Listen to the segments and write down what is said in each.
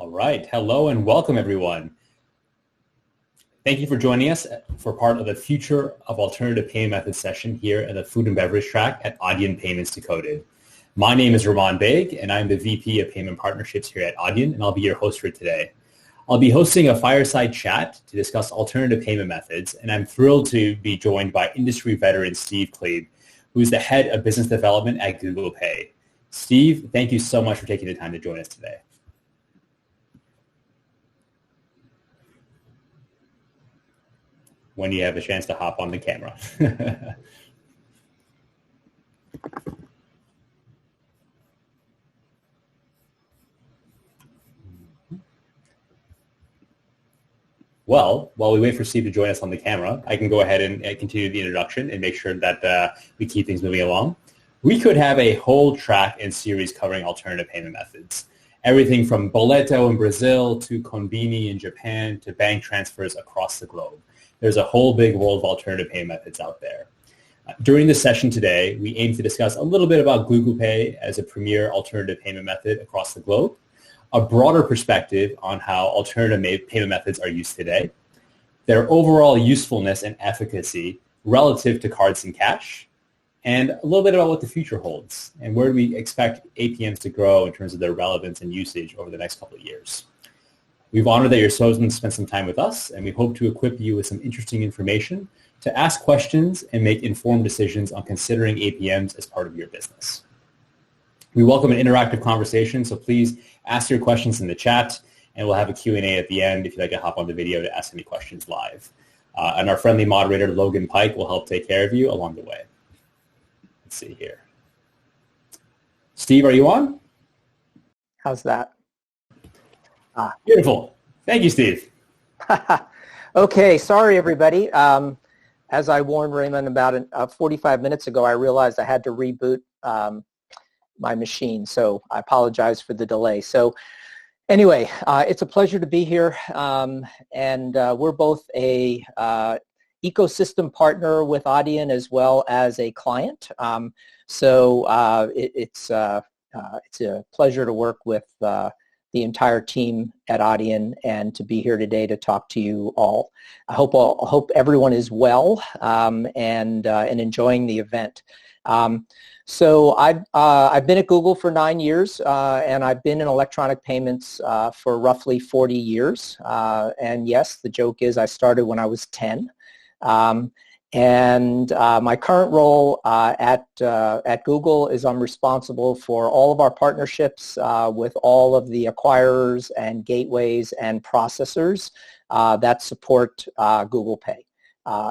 All right. Hello and welcome, everyone. Thank you for joining us for part of the Future of Alternative Payment Methods session here at the Food and Beverage track at Adyen Payments Decoded. My name is Rahman Beg, and I'm the VP of Payment Partnerships here at Adyen, and I'll be your host for today. I'll be hosting a fireside chat to discuss alternative payment methods, and I'm thrilled to be joined by industry veteran Steve Klebe, who's the head of business development at Google Pay. Steve, thank you so much for taking the time to join us today. When you have a chance to hop on the camera. Well, while we wait for Steve to join us on the camera, I can go ahead and continue the introduction and make sure that we keep things moving along. We could have a whole track and series covering alternative payment methods. Everything from boleto in Brazil to konbini in Japan to bank transfers across the globe. There's a whole big world of alternative payment methods out there. During this session today, we aim to discuss a little bit about Google Pay as a premier alternative payment method across the globe, a broader perspective on how alternative payment methods are used today, their overall usefulness and efficacy relative to cards and cash, and a little bit about what the future holds and where we expect APMs to grow in terms of their relevance and usage over the next couple of years. We've honored that you're chosen to spend some time with us, and we hope to equip you with some interesting information to ask questions and make informed decisions on considering APMs as part of your business. We welcome an interactive conversation, so please ask your questions in the chat, and we'll have a Q&A at the end if you'd like to hop on the video to ask any questions live. And our friendly moderator, Logan Pike, will help take care of you along the way. Let's see here. Steve, are you on? How's that? Beautiful. Thank you, Steve. Okay, sorry, everybody. As I warned Raymond about 45 minutes ago, I realized I had to reboot my machine, so I apologize for the delay. So anyway, it's a pleasure to be here, and we're both a ecosystem partner with Adyen as well as a client. It's a pleasure to work with the entire team at Adyen and to be here today to talk to you all. I hope everyone is well and enjoying the event. So I've been at Google for 9 years, and I've been in electronic payments for roughly 40 years. And yes, the joke is I started when I was 10. My current role at Google is I'm responsible for all of our partnerships with all of the acquirers and gateways and processors that support Google Pay.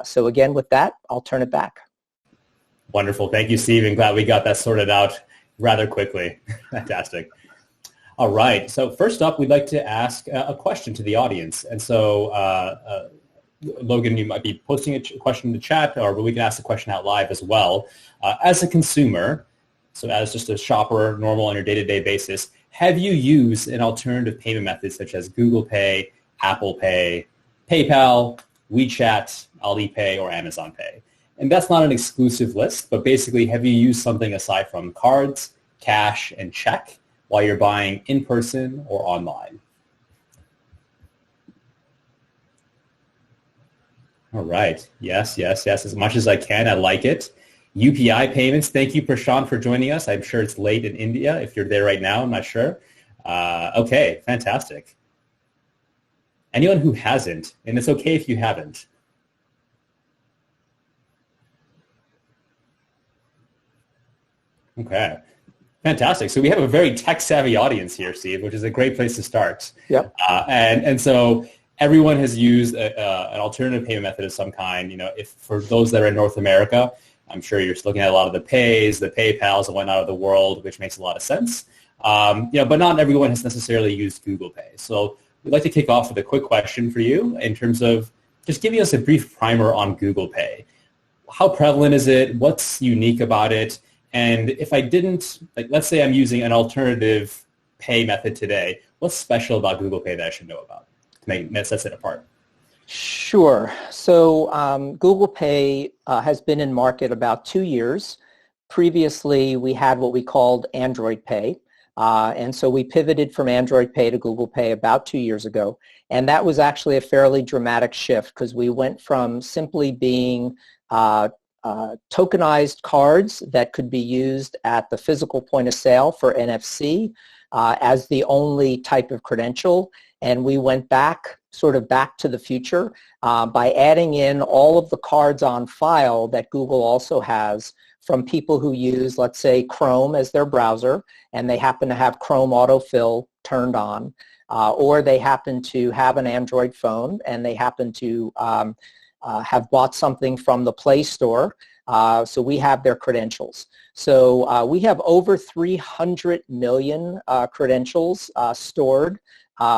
So again, with that, I'll turn it back. Wonderful. Thank you, Steve, and glad we got that sorted out rather quickly. Fantastic. All right. So first up, we'd like to ask a question to the audience. And so Logan, you might be posting a question in the chat, or we can ask the question out live as well. As a consumer, so as just a shopper, normal on your day-to-day basis, have you used an alternative payment method such as Google Pay, Apple Pay, PayPal, WeChat, Alipay, or Amazon Pay? And that's not an exclusive list, but basically, have you used something aside from cards, cash, and check while you're buying in person or online? All right. Yes. As much as I can, I like it. UPI payments. Thank you, Prashant, for joining us. I'm sure it's late in India. If you're there right now, I'm not sure. Okay, fantastic. Anyone who hasn't, and it's okay if you haven't. Okay, fantastic. So we have a very tech-savvy audience here, Steve, which is a great place to start. Yep. And so everyone has used an alternative payment method of some kind. You know, if for those that are in North America, I'm sure you're looking at a lot of the Pays, the PayPals, and whatnot of the world, which makes a lot of sense. But not everyone has necessarily used Google Pay. So we'd like to kick off with a quick question for you in terms of just giving us a brief primer on Google Pay. How prevalent is it? What's unique about it? And if I didn't, let's say I'm using an alternative pay method today, what's special about Google Pay that I should know about that sets it apart? Sure. So Google Pay has been in market about 2 years. Previously, we had what we called Android Pay. And so we pivoted from Android Pay to Google Pay about 2 years ago. And that was actually a fairly dramatic shift because we went from simply being tokenized cards that could be used at the physical point of sale for NFC as the only type of credential. And we went back, sort of back to the future by adding in all of the cards on file that Google also has from people who use, let's say, Chrome as their browser, and they happen to have Chrome autofill turned on, or they happen to have an Android phone and they happen to have bought something from the Play Store, so we have their credentials. So we have over 300 million credentials stored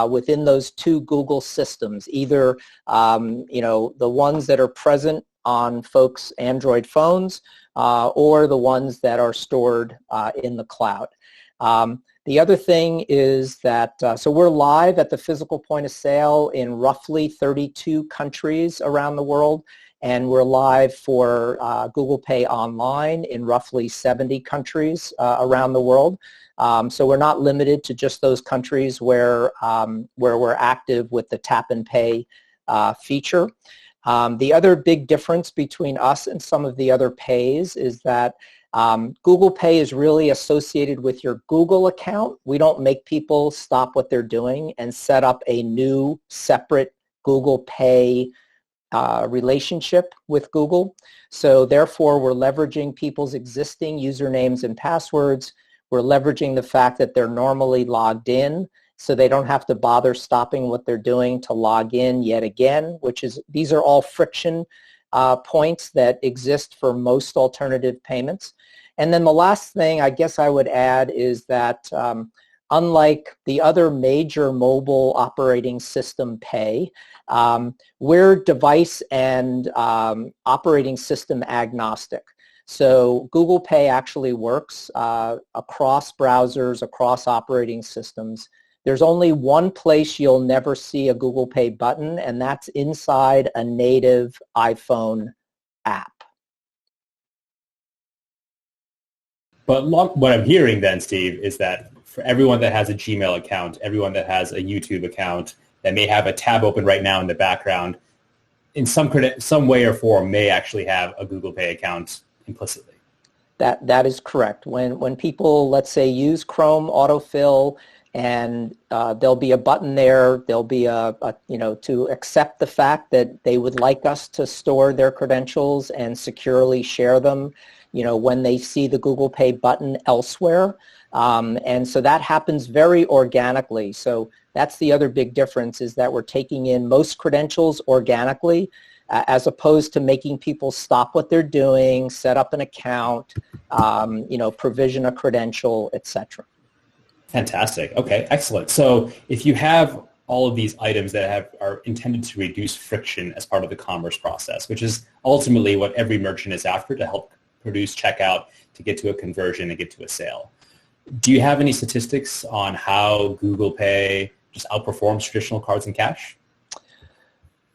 within those two Google systems, either the ones that are present on folks' Android phones or the ones that are stored in the cloud. The other thing is that, so we're live at the physical point of sale in roughly 32 countries around the world, and we're live for Google Pay Online in roughly 70 countries around the world. So we're not limited to just those countries where we're active with the tap and pay feature. The other big difference between us and some of the other pays is that Google Pay is really associated with your Google account. We don't make people stop what they're doing and set up a new separate Google Pay relationship with Google. So therefore, we're leveraging people's existing usernames and passwords. We're leveraging the fact that they're normally logged in, so they don't have to bother stopping what they're doing to log in yet again, these are all friction points that exist for most alternative payments. And then the last thing I guess I would add is that unlike the other major mobile operating system pay, we're device and operating system agnostic. So Google Pay actually works across browsers, across operating systems. There's only one place you'll never see a Google Pay button, and that's inside a native iPhone app. But what I'm hearing then, Steve, is that for everyone that has a Gmail account, everyone that has a YouTube account, that may have a tab open right now in the background, in some way or form may actually have a Google Pay account implicitly. That is correct. When people, let's say, use Chrome autofill, and there'll be a button there, there'll be to accept the fact that they would like us to store their credentials and securely share them, when they see the Google Pay button elsewhere. And so that happens very organically. So that's the other big difference, is that we're taking in most credentials organically, as opposed to making people stop what they're doing, set up an account, provision a credential, etc. Fantastic. Okay, excellent. So if you have all of these items that are intended to reduce friction as part of the commerce process, which is ultimately what every merchant is after to help produce checkout, to get to a conversion and get to a sale. Do you have any statistics on how Google Pay just outperforms traditional cards and cash?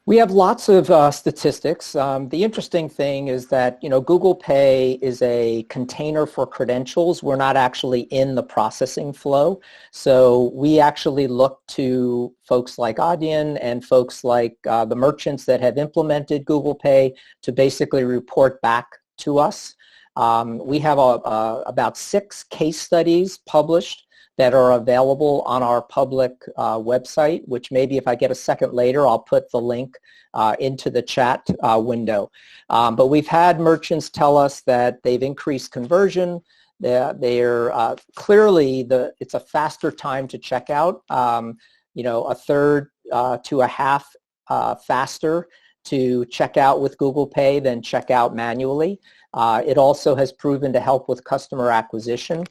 We have lots of statistics. The interesting thing is that, Google Pay is a container for credentials. We're not actually in the processing flow. So we actually look to folks like Adyen and folks like the merchants that have implemented Google Pay to basically report back to us. We have about 6 case studies published that are available on our public website, which maybe if I get a second later, I'll put the link into the chat window. But we've had merchants tell us that they've increased conversion. They're clearly, it's a faster time to check out, a third to a half faster to check out with Google Pay than check out manually. It also has proven to help with customer acquisition.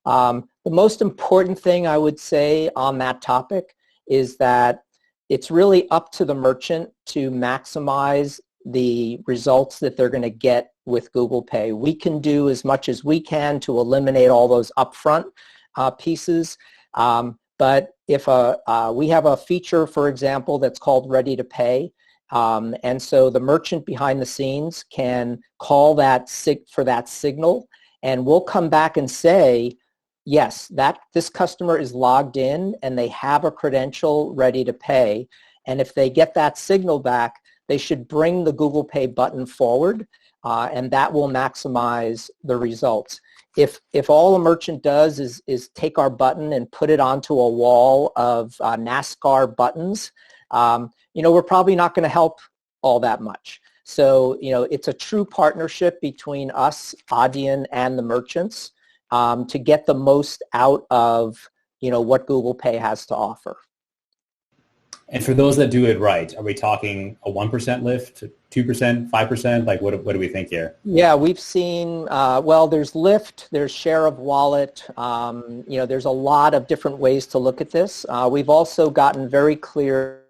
The most important thing I would say on that topic is that it's really up to the merchant to maximize the results that they're going to get with Google Pay. We can do as much as we can to eliminate all those upfront pieces. But if we have a feature, for example, that's called Ready to Pay, and so the merchant behind the scenes can call that for that signal, and we'll come back and say, yes, this customer is logged in and they have a credential ready to pay. And if they get that signal back, they should bring the Google Pay button forward, and that will maximize the results. If all a merchant does is take our button and put it onto a wall of NASCAR buttons, we're probably not going to help all that much. So, it's a true partnership between us, Adyen, and the merchants to get the most out of, what Google Pay has to offer. And for those that do it right, are we talking a 1% lift, 2%, 5%? Like, what do we think here? Yeah, we've seen, there's lift, there's share of wallet. There's a lot of different ways to look at this. We've also gotten very clear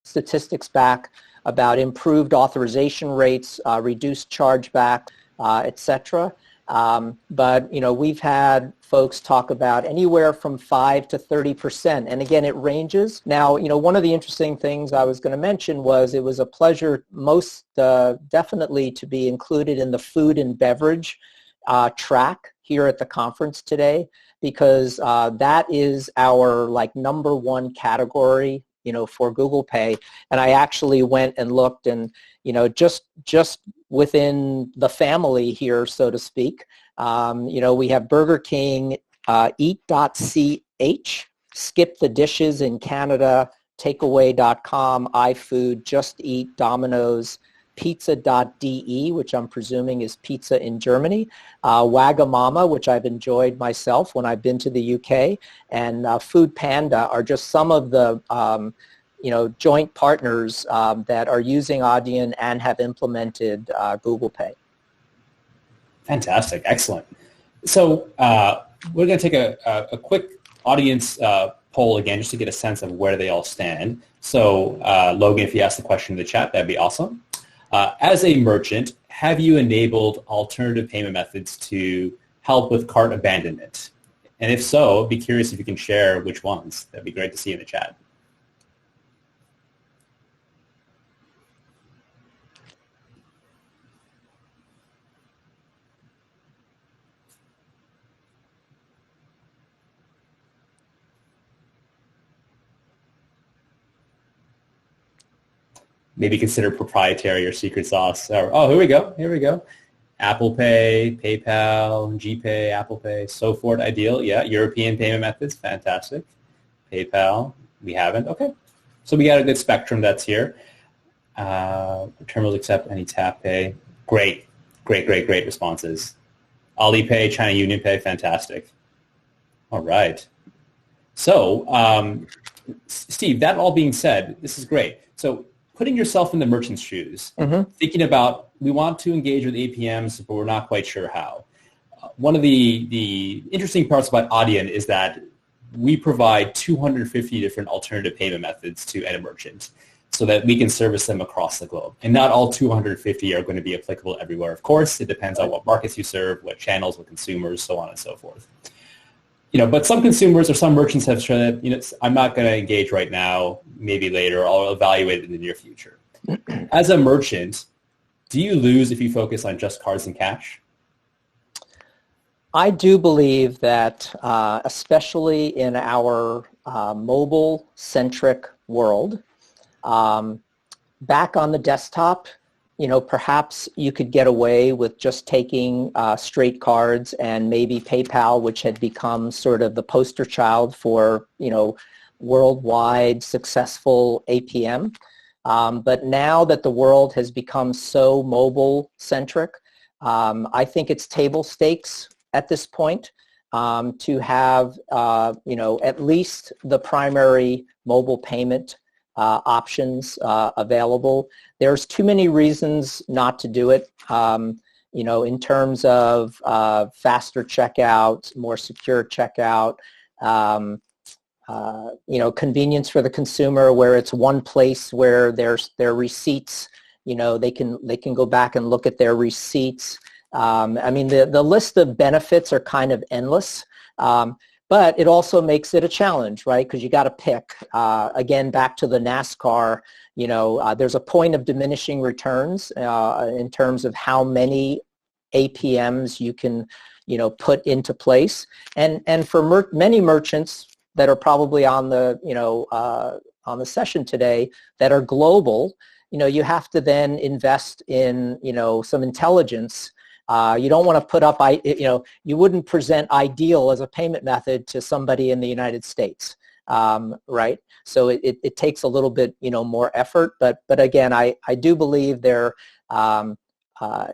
statistics back about improved authorization rates, reduced chargeback, et cetera. But we've had folks talk about anywhere from 5 to 30%. And again, it ranges. Now, one of the interesting things I was going to mention was it was a pleasure most definitely to be included in the food and beverage track here at the conference today, because that is our number one category for Google Pay. And I actually went and looked, and just within the family here, so to speak, we have Burger King, Eat.ch, Skip the Dishes in Canada, Takeaway.com, iFood, Just Eat, Domino's, Pizza.de, which I'm presuming is pizza in Germany, Wagamama, which I've enjoyed myself when I've been to the UK, and Food Panda are just some of the joint partners that are using Adyen and have implemented Google Pay. Fantastic. Excellent. So we're going to take a quick audience poll again, just to get a sense of where they all stand. So Logan, if you ask the question in the chat, that'd be awesome. As a merchant, have you enabled alternative payment methods to help with cart abandonment? And if so, I'd be curious if you can share which ones. That'd be great to see in the chat. Maybe consider proprietary or secret sauce. Oh, here we go. Apple Pay, PayPal, GPay, Apple Pay, so forth, ideal. Yeah, European payment methods, fantastic. PayPal, we haven't. Okay. So we got a good spectrum that's here. Terminals accept any tap pay. Great responses. Alipay, China Union Pay, fantastic. All right. So, Steve, that all being said, this is great. So putting yourself in the merchant's shoes, thinking about, we want to engage with APMs, but we're not quite sure how. One of the interesting parts about Adyen is that we provide 250 different alternative payment methods to any merchant so that we can service them across the globe. And not all 250 are going to be applicable everywhere. Of course, it depends on what markets you serve, what channels, what consumers, so on and so forth. But some consumers or some merchants have said, I'm not going to engage right now, maybe later, I'll evaluate it in the near future. As a merchant, do you lose if you focus on just cards and cash? I do believe that, especially in our mobile-centric world, back on the desktop, perhaps you could get away with just taking straight cards, and maybe PayPal, which had become sort of the poster child for, worldwide successful APM. But now that the world has become so mobile-centric, I think it's table stakes at this point to have, at least the primary mobile payment options available. There's too many reasons not to do it, in terms of faster checkout, more secure checkout, convenience for the consumer, where it's one place where there's their receipts, they can go back and look at their receipts. The list of benefits are kind of endless. But it also makes it a challenge, right? Because you got to pick. Again, back to the NASCAR, there's a point of diminishing returns in terms of how many APMs you can put into place. And for many merchants that are probably on the, on the session today that are global, you have to then invest in, some intelligence. You don't want to put up, you wouldn't present Ideal as a payment method to somebody in the United States, right? So it takes a little bit, more effort. But again, I do believe there,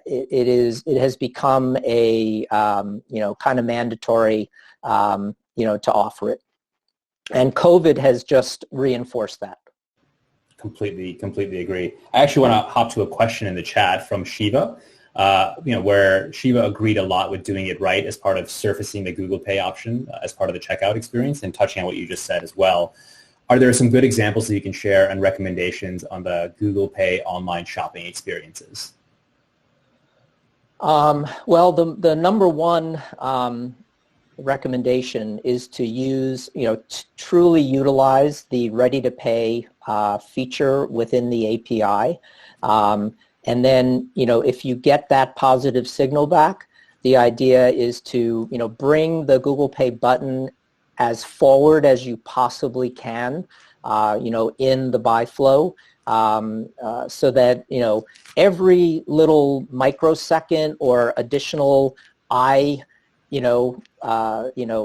it has become a, kind of mandatory, to offer it. And COVID has just reinforced that. Completely agree. I actually want to hop to a question in the chat from Shiva, where Shiva agreed a lot with doing it right as part of surfacing the Google Pay option as part of the checkout experience, and touching on what you just said as well. Are there some good examples that you can share and recommendations on the Google Pay online shopping experiences? Well, the number one recommendation is to use, truly utilize the ready-to-pay feature within the API. And then, if you get that positive signal back, the idea is to, bring the Google Pay button as forward as you possibly can, in the buy flow, so that, every little microsecond or additional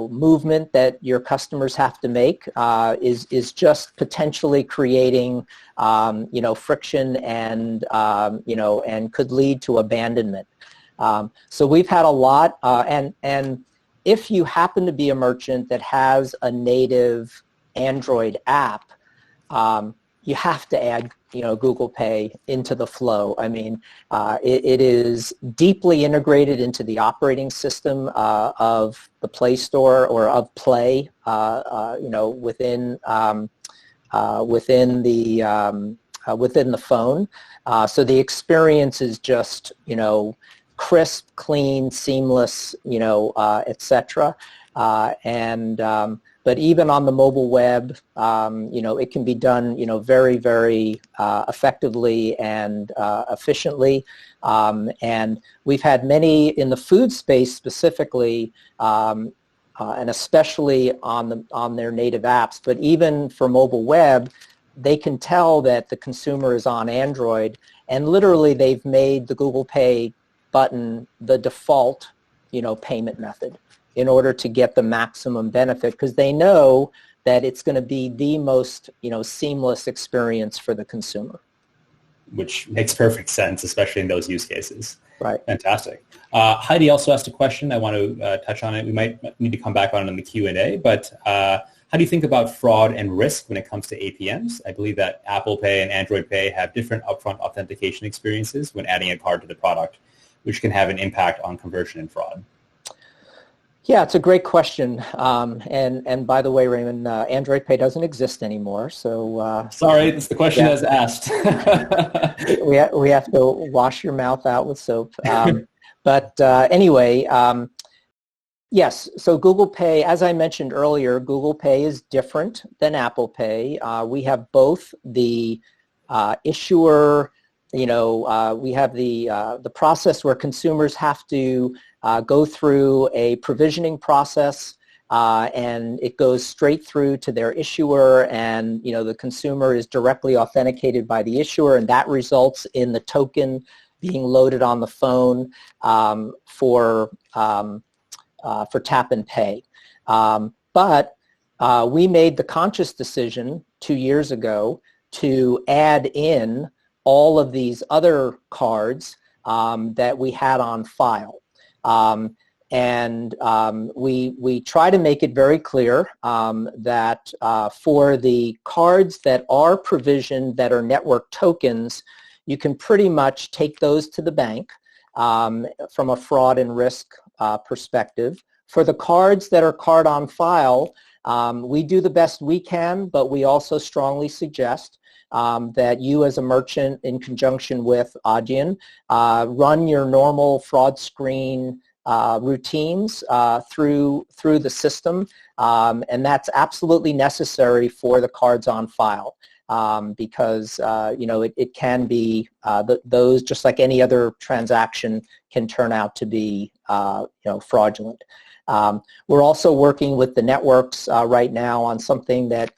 movement that your customers have to make is just potentially creating, friction and, and could lead to abandonment. So we've had a lot, and if you happen to be a merchant that has a native Android app, you have to add, Google Pay into the flow. I mean, it is deeply integrated into the operating system of the Play Store or of Play, within within the phone. So the experience is just, crisp, clean, seamless, etc. But even on the mobile web, it can be done, very, very effectively and efficiently. And we've had many in the food space specifically, and especially on their native apps. But even for mobile web, they can tell that the consumer is on Android, and literally they've made the Google Pay button the default, payment method, in order to get the maximum benefit, because they know that it's going to be the most, seamless experience for the consumer. Which makes perfect sense, especially in those use cases. Right. Fantastic. Heidi also asked a question. I want to touch on it. We might need to come back on it in the Q&A, but how do you think about fraud and risk when it comes to APMs? I believe that Apple Pay and Android Pay have different upfront authentication experiences when adding a card to the product, which can have an impact on conversion and fraud. Yeah, it's a great question. And by the way, Raymond, Android Pay doesn't exist anymore. So sorry, it's the question as asked. we have to wash your mouth out with soap. But anyway, yes. So Google Pay, as I mentioned earlier, Google Pay is different than Apple Pay. We have both the issuer. We have the process where consumers have to go through a provisioning process, and it goes straight through to their issuer, and the consumer is directly authenticated by the issuer, and that results in the token being loaded on the phone for tap and pay. But we made the conscious decision 2 years ago to add in all of these other cards that we had on file. We try to make it very clear that for the cards that are provisioned that are network tokens, you can pretty much take those to the bank from a fraud and risk perspective. For the cards that are card on file, we do the best we can, but we also strongly suggest that you as a merchant, in conjunction with Adyen, run your normal fraud screen routines through the system, and that's absolutely necessary for the cards on file. because it can be those, just like any other transaction, can turn out to be fraudulent. We're also working with the networks right now on something that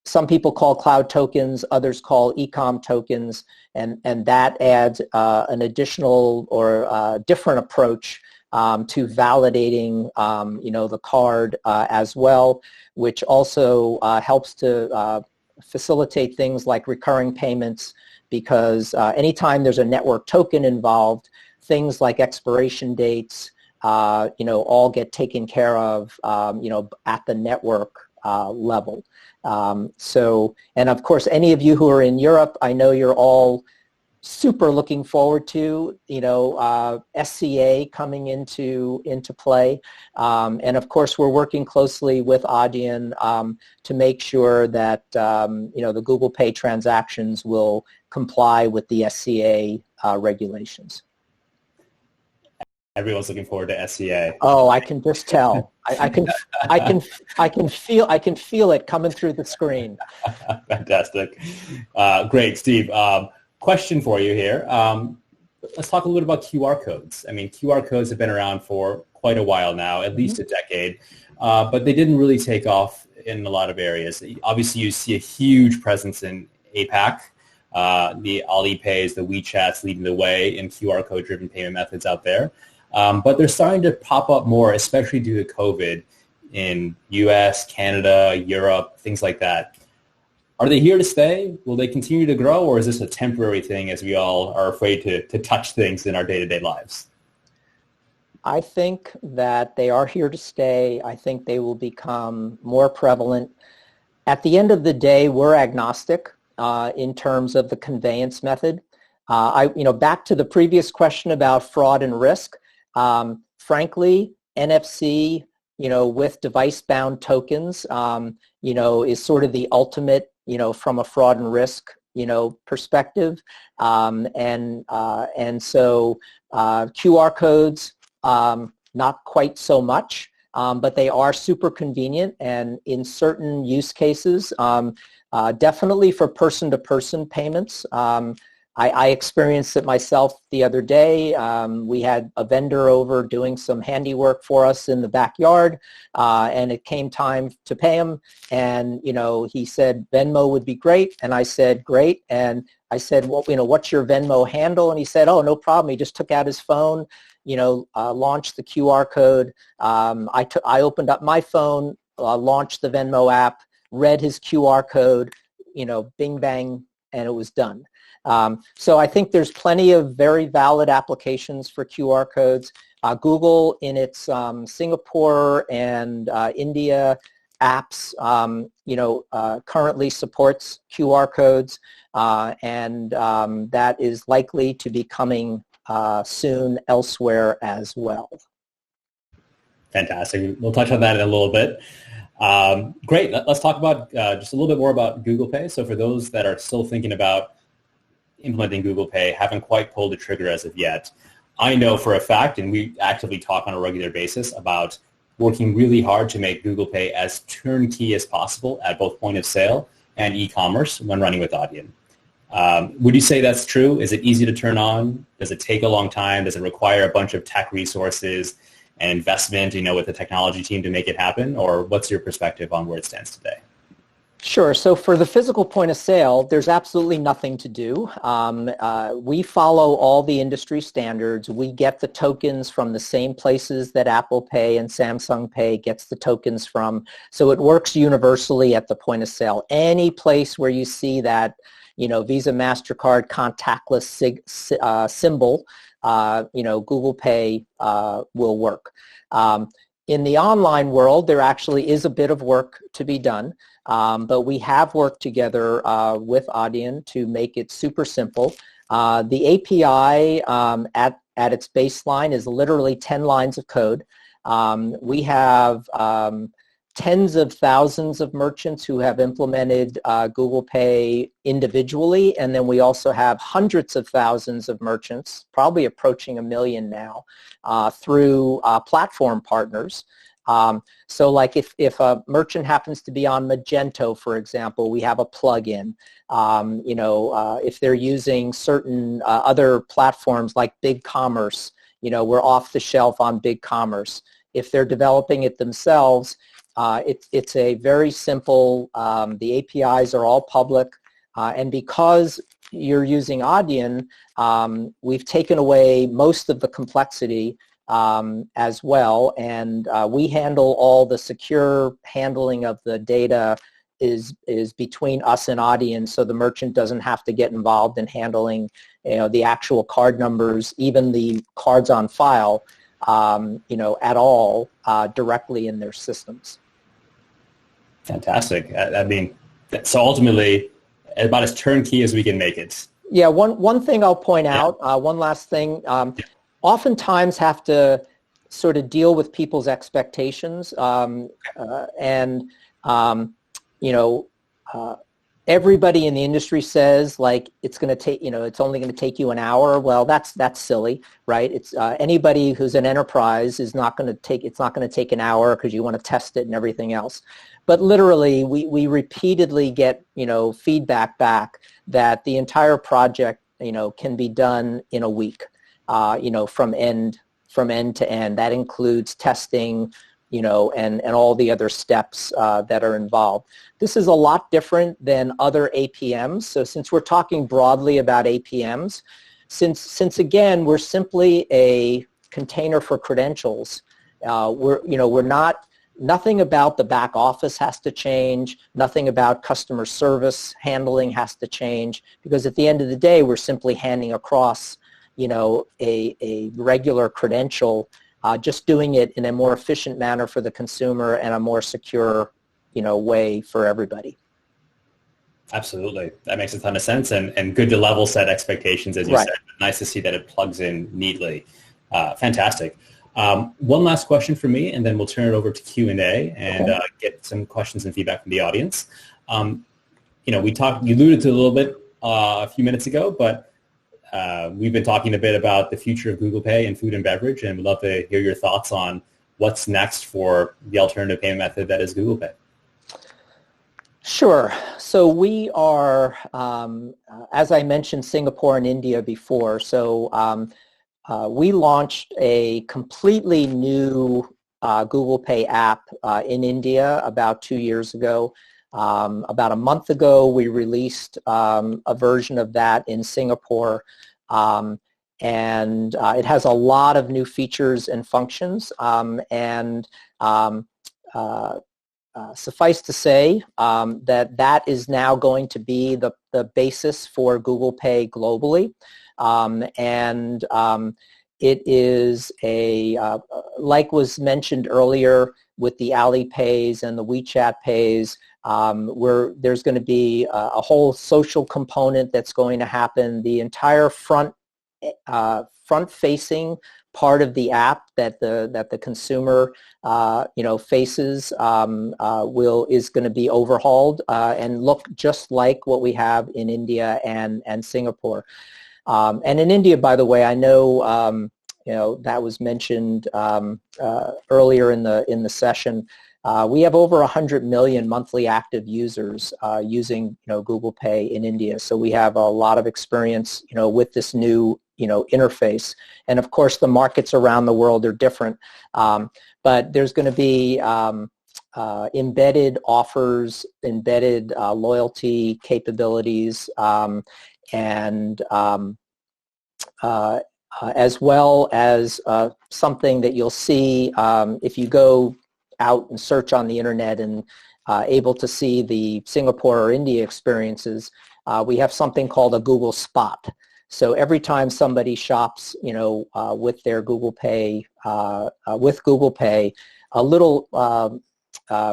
some people call cloud tokens, others call e-com tokens, and that adds an additional or different approach to validating the card as well, which also helps to facilitate things like recurring payments, because anytime there's a network token involved, things like expiration dates all get taken care of at the network level. And of course, any of you who are in Europe, I know you're all super looking forward to SCA coming into play, and of course we're working closely with Adyen to make sure that the Google Pay transactions will comply with the SCA regulations. Everyone's looking forward to SCA. Oh, I can just tell. I can feel it coming through the screen. Fantastic. Great, Steve. Question for you here. Let's talk a little bit about QR codes. I mean, QR codes have been around for quite a while now, at least a decade, but they didn't really take off in a lot of areas. Obviously, you see a huge presence in APAC. The Alipays, the WeChats leading the way in QR code-driven payment methods out there. But they're starting to pop up more, especially due to COVID, in US, Canada, Europe, things like that. Are they here to stay? Will they continue to grow, or is this a temporary thing as we all are afraid to touch things in our day-to-day lives? I think that they are here to stay. I think they will become more prevalent. At the end of the day, we're agnostic in terms of the conveyance method. Back to the previous question about fraud and risk. Frankly, NFC, with device-bound tokens, is sort of the ultimate, from a fraud and risk, perspective. And so QR codes, not quite so much, but they are super convenient, and in certain use cases, definitely for person-to-person payments. I experienced it myself the other day. We had a vendor over doing some handiwork for us in the backyard, and it came time to pay him. And he said Venmo would be great, and I said great. And I said, well, what's your Venmo handle? And he said, oh, no problem. He just took out his phone, launched the QR code. I opened up my phone, launched the Venmo app, read his QR code, bing bang, and it was done. So I think there's plenty of very valid applications for QR codes. Google, in its Singapore and India apps, currently supports QR codes, and that is likely to be coming soon elsewhere as well. Fantastic. We'll touch on that in a little bit. Great. Let's talk about just a little bit more about Google Pay. So for those that are still thinking about implementing Google Pay, haven't quite pulled the trigger as of yet, I know for a fact, and we actively talk on a regular basis about working really hard to make Google Pay as turnkey as possible at both point of sale and e-commerce when running with Adyen. Would you say that's true? Is it easy to turn on? Does it take a long time? Does it require a bunch of tech resources and investment, with the technology team to make it happen? Or what's your perspective on where it stands today? Sure. So for the physical point of sale, there's absolutely nothing to do. We follow all the industry standards. We get the tokens from the same places that Apple Pay and Samsung Pay gets the tokens from. So it works universally at the point of sale. Any place where you see that, Visa, MasterCard, contactless symbol, Google Pay will work. In the online world, there actually is a bit of work to be done, but we have worked together with Adyen to make it super simple. The API at its baseline is literally 10 lines of code. We have tens of thousands of merchants who have implemented Google Pay individually, and then we also have hundreds of thousands of merchants, probably approaching 1 million now, through platform partners. So like if a merchant happens to be on Magento, for example, we have a plugin. If they're using certain other platforms like BigCommerce, we're off the shelf on BigCommerce. If they're developing it themselves, it's a very simple, the APIs are all public, and because you're using Audion, we've taken away most of the complexity as well, and we handle all the secure handling of the data is between us and Audion, so the merchant doesn't have to get involved in handling the actual card numbers, even the cards on file, at all directly in their systems. Fantastic. I mean, so ultimately, about as turnkey as we can make it. Yeah, one thing I'll point out, one last thing, oftentimes have to sort of deal with people's expectations, everybody in the industry says like it's going to take, it's only going to take you an hour. Well, that's silly, right? It's anybody who's an enterprise is not going to take, it's not going to take an hour because you want to test it and everything else. But literally, we repeatedly get feedback back that the entire project can be done in a week, from end to end. That includes testing, and all the other steps that are involved. This is a lot different than other APMs. So since we're talking broadly about APMs, since again we're simply a container for credentials, we're not. Nothing about the back office has to change. Nothing about customer service handling has to change, because at the end of the day, we're simply handing across, a regular credential, just doing it in a more efficient manner for the consumer and a more secure, way for everybody. Absolutely. That makes a ton of sense, and good to level set expectations, as you said. Nice to see that it plugs in neatly. Fantastic. One last question for me, and then we'll turn it over to Q&A and get some questions and feedback from the audience. You alluded to it a little bit a few minutes ago, but we've been talking a bit about the future of Google Pay and food and beverage, and we'd love to hear your thoughts on what's next for the alternative payment method that is Google Pay. Sure. So we are, as I mentioned, Singapore and India before. So we launched a completely new Google Pay app in India about 2 years ago. About a month ago, we released a version of that in Singapore, and it has a lot of new features and functions. Suffice to say that is now going to be the basis for Google Pay globally. It is like was mentioned earlier with the Alipays and the WeChat Pays, there's going to be a whole social component that's going to happen. The entire front-facing part of the app that the consumer faces is going to be overhauled and look just like what we have in India and Singapore. And in India, by the way, I know that was mentioned earlier in the session. We have over 100 million monthly active users using Google Pay in India. So we have a lot of experience with this new interface. And of course, the markets around the world are different. But there's going to be embedded offers, embedded loyalty capabilities, and as well as something that you'll see if you go out and search on the internet and able to see the Singapore or India experiences. We have something called a Google Spot. So every time somebody shops, with their Google Pay, a little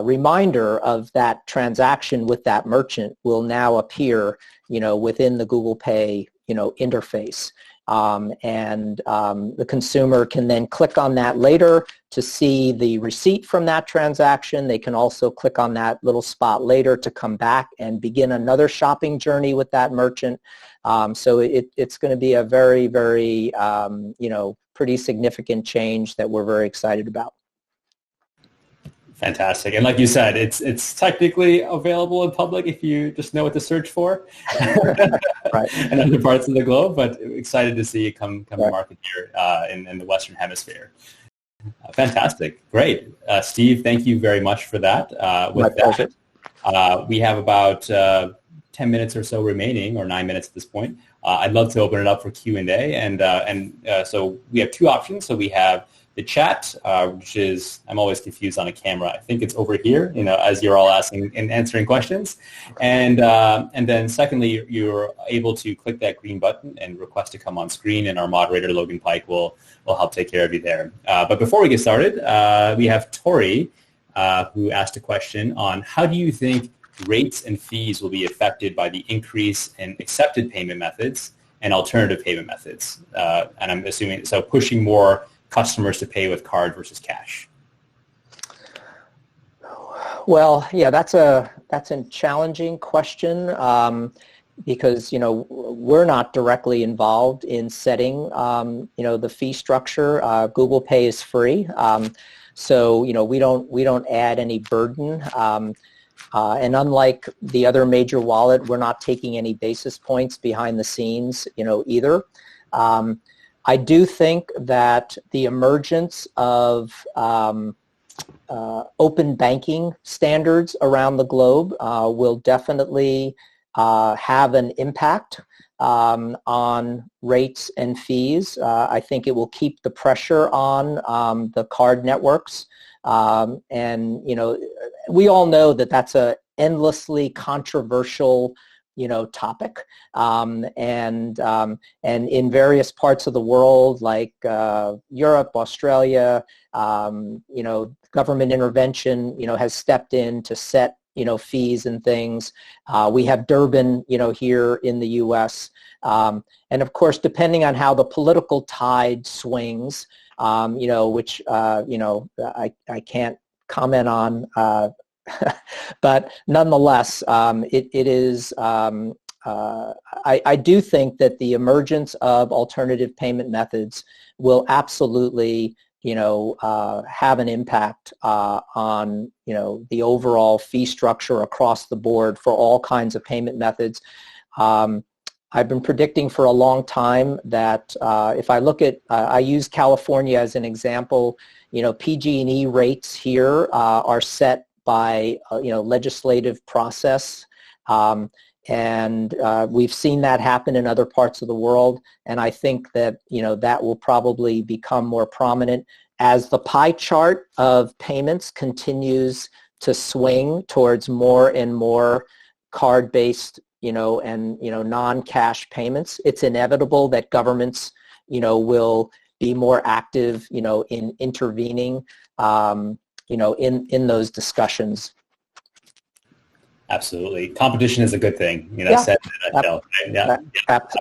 reminder of that transaction with that merchant will now appear, within the Google Pay, interface. The consumer can then click on that later to see the receipt from that transaction. They can also click on that little spot later to come back and begin another shopping journey with that merchant. So it's going to be a very, very, pretty significant change that we're very excited about. Fantastic. And like you said, it's technically available in public if you just know what to search for Right. in other parts of the globe, but excited to see it come to Right. market here in the Western Hemisphere. Fantastic. Great. Steve, thank you very much for that. My pleasure. We have about 10 minutes or so remaining, or 9 minutes at this point. I'd love to open it up for Q&A. So we have two options. So we have the chat, which is, I'm always confused on a camera. I think it's over here, as you're all asking and answering questions. And then secondly, you're able to click that green button and request to come on screen, and our moderator, Logan Pike, will help take care of you there. But before we get started, we have Tori, who asked a question on how do you think rates and fees will be affected by the increase in accepted payment methods and alternative payment methods? And I'm assuming, so pushing more customers to pay with card versus cash. Well, yeah, that's a challenging question because we're not directly involved in setting the fee structure. Google Pay is free, so we don't add any burden. And unlike the other major wallet, we're not taking any basis points behind the scenes, either. I do think that the emergence of open banking standards around the globe will definitely have an impact on rates and fees. I think it will keep the pressure on the card networks. And we all know that that's a endlessly controversial topic, and in various parts of the world, like Europe, Australia, government intervention, has stepped in to set fees and things. We have Durbin, here in the U.S., and of course, depending on how the political tide swings, which I can't comment on. But nonetheless, it is. I do think that the emergence of alternative payment methods will absolutely, have an impact on, the overall fee structure across the board for all kinds of payment methods. I've been predicting for a long time that if I look at, I use California as an example. PG&E rates here are set by legislative process, and we've seen that happen in other parts of the world, and I think that that will probably become more prominent as the pie chart of payments continues to swing towards more and more card-based and non-cash payments. It's inevitable that governments will be more active in intervening in those discussions. Absolutely. Competition is a good thing, Yeah. said in a nutshell. Yeah.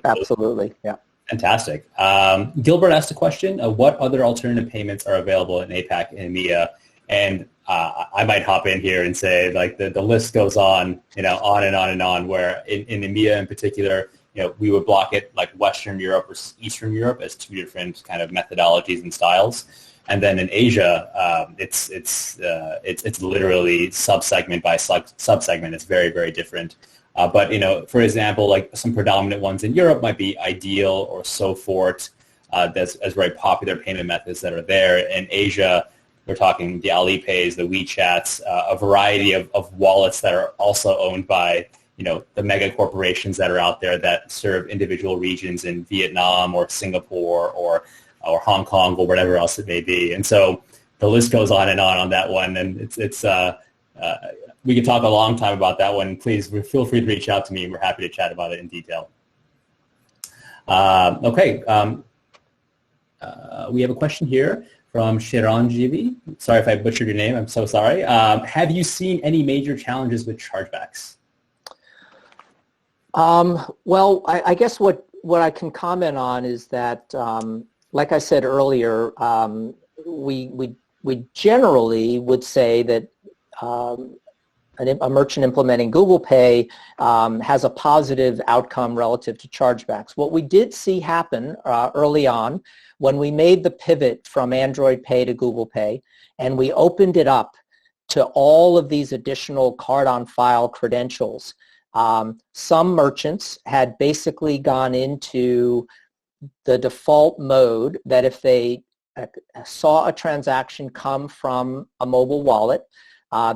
Absolutely. Yeah. Fantastic. Gilbert asked a question, what other alternative payments are available in APAC and EMEA? And I might hop in here and say, like, the list goes on, on and on and on, where in EMEA in particular, we would block it like Western Europe versus Eastern Europe as two different kind of methodologies and styles. And then in Asia, it's literally subsegment by subsegment. It's very, very different. But for example, like some predominant ones in Europe might be Ideal or SoFort. That's as very popular payment methods that are there. In Asia, we're talking the Alipays, the WeChats, a variety of wallets that are also owned by the mega corporations that are out there that serve individual regions in Vietnam or Singapore or Hong Kong or whatever else it may be. And so the list goes on on that one. And we could talk a long time about that one. Please feel free to reach out to me. We're happy to chat about it in detail. Okay. We have a question here from Shiranjivi. Sorry if I butchered your name. I'm so sorry. Have you seen any major challenges with chargebacks? Well, I guess what I can comment on is that, like I said earlier, we generally would say that a merchant implementing Google Pay has a positive outcome relative to chargebacks. What we did see happen early on when we made the pivot from Android Pay to Google Pay and we opened it up to all of these additional card-on-file credentials. Some merchants had basically gone into the default mode that if they saw a transaction come from a mobile wallet,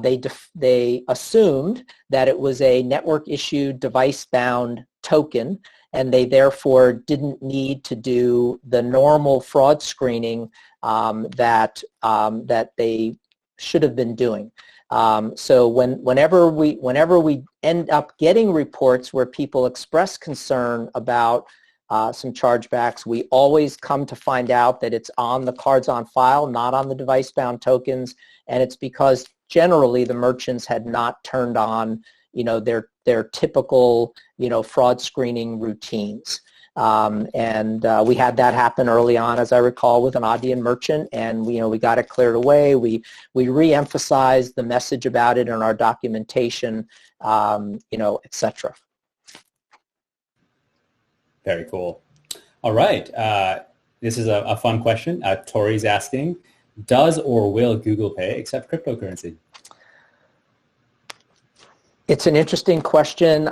they assumed that it was a network-issued device-bound token, and they therefore didn't need to do the normal fraud screening that they should have been doing. So whenever we end up getting reports where people express concern about some chargebacks, we always come to find out that it's on the cards on file, not on the device-bound tokens, and it's because generally the merchants had not turned on, their typical, fraud screening routines. We had that happen early on, as I recall, with an Adyen merchant, and we got it cleared away. We re-emphasized the message about it in our documentation, et cetera. Very cool. All right. This is a fun question. Tori's asking, does or will Google Pay accept cryptocurrency? It's an interesting question.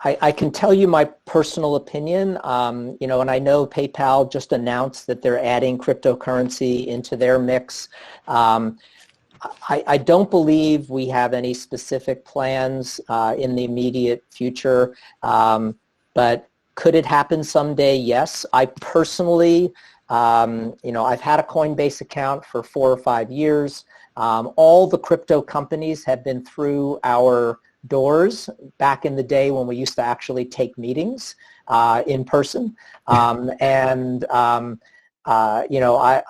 I can tell you my personal opinion, and I know PayPal just announced that they're adding cryptocurrency into their mix. I don't believe we have any specific plans in the immediate future, but could it happen someday? Yes. I personally, I've had a Coinbase account for 4 or 5 years. All the crypto companies have been through our doors back in the day when we used to actually take meetings in person. I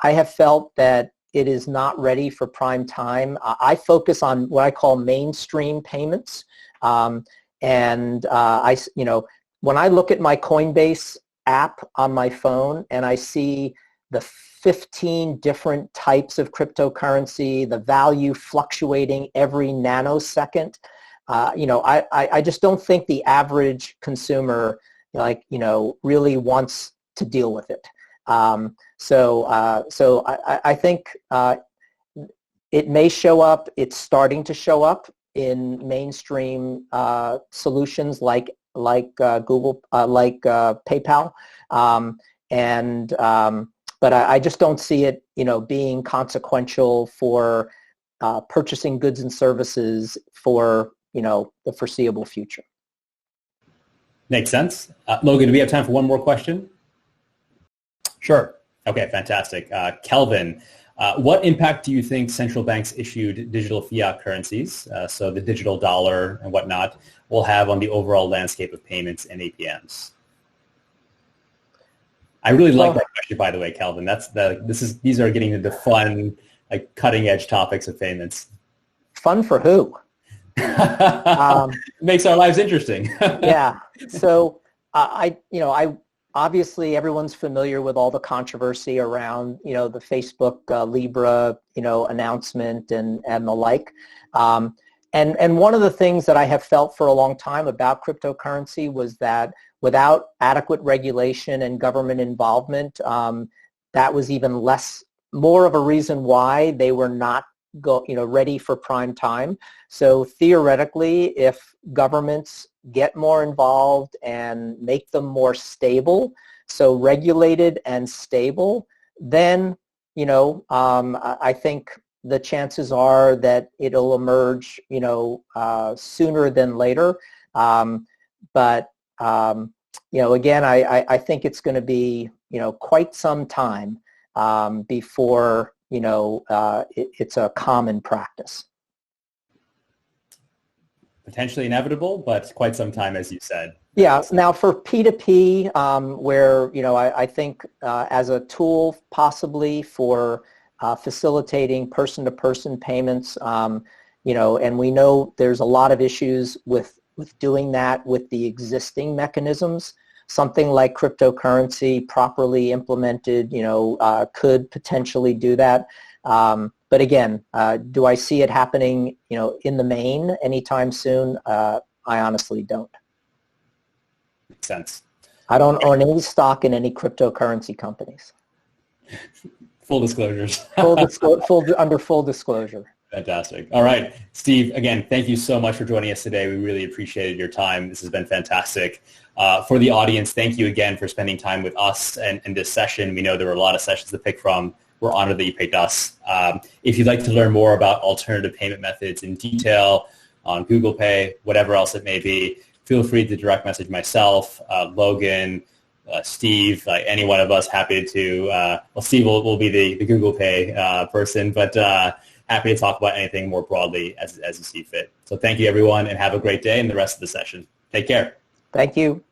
have felt that it is not ready for prime time. I focus on what I call mainstream payments. When I look at my Coinbase app on my phone and I see the 15 different types of cryptocurrency, the value fluctuating every nanosecond, I just don't think the average consumer, really wants to deal with it. So I think it may show up. It's starting to show up in mainstream solutions like Google, PayPal, but I just don't see it, being consequential for purchasing goods and services for the foreseeable future. Makes sense. Logan, do we have time for one more question? Sure. Okay, fantastic. Kelvin, what impact do you think central banks issued digital fiat currencies, so the digital dollar and whatnot, will have on the overall landscape of payments and APMs? I really like that question, by the way, Kelvin. These are getting into fun, cutting edge topics of payments. Fun for who? Makes our lives interesting. Yeah. So I obviously everyone's familiar with all the controversy around, the Facebook Libra, announcement and the like. And one of the things that I have felt for a long time about cryptocurrency was that without adequate regulation and government involvement, that was even more of a reason why they were not ready for prime time. So theoretically, if governments get more involved and make them more stable, so regulated and stable, then, I think the chances are that it'll emerge, sooner than later. Again, I think it's going to be, quite some time before, it's a common practice. Potentially inevitable, but quite some time, as you said. Yeah. Now for P2P, where, I think as a tool possibly for facilitating person-to-person payments, and we know there's a lot of issues with doing that with the existing mechanisms. Something like cryptocurrency properly implemented, could potentially do that. But again, do I see it happening, in the main anytime soon? I honestly don't. Makes sense. I don't own any stock in any cryptocurrency companies. Full disclosures. Under full disclosure. Fantastic. All right, Steve, again, thank you so much for joining us today. We really appreciated your time. This has been fantastic. For the audience, thank you again for spending time with us and this session. We know there were a lot of sessions to pick from. We're honored that you picked us. If you'd like to learn more about alternative payment methods in detail on Google Pay, whatever else it may be, feel free to direct message myself, Logan, Steve, any one of us. Happy to, Steve will be the Google Pay person, but happy to talk about anything more broadly as you see fit. So thank you, everyone, and have a great day and the rest of the session. Take care. Thank you.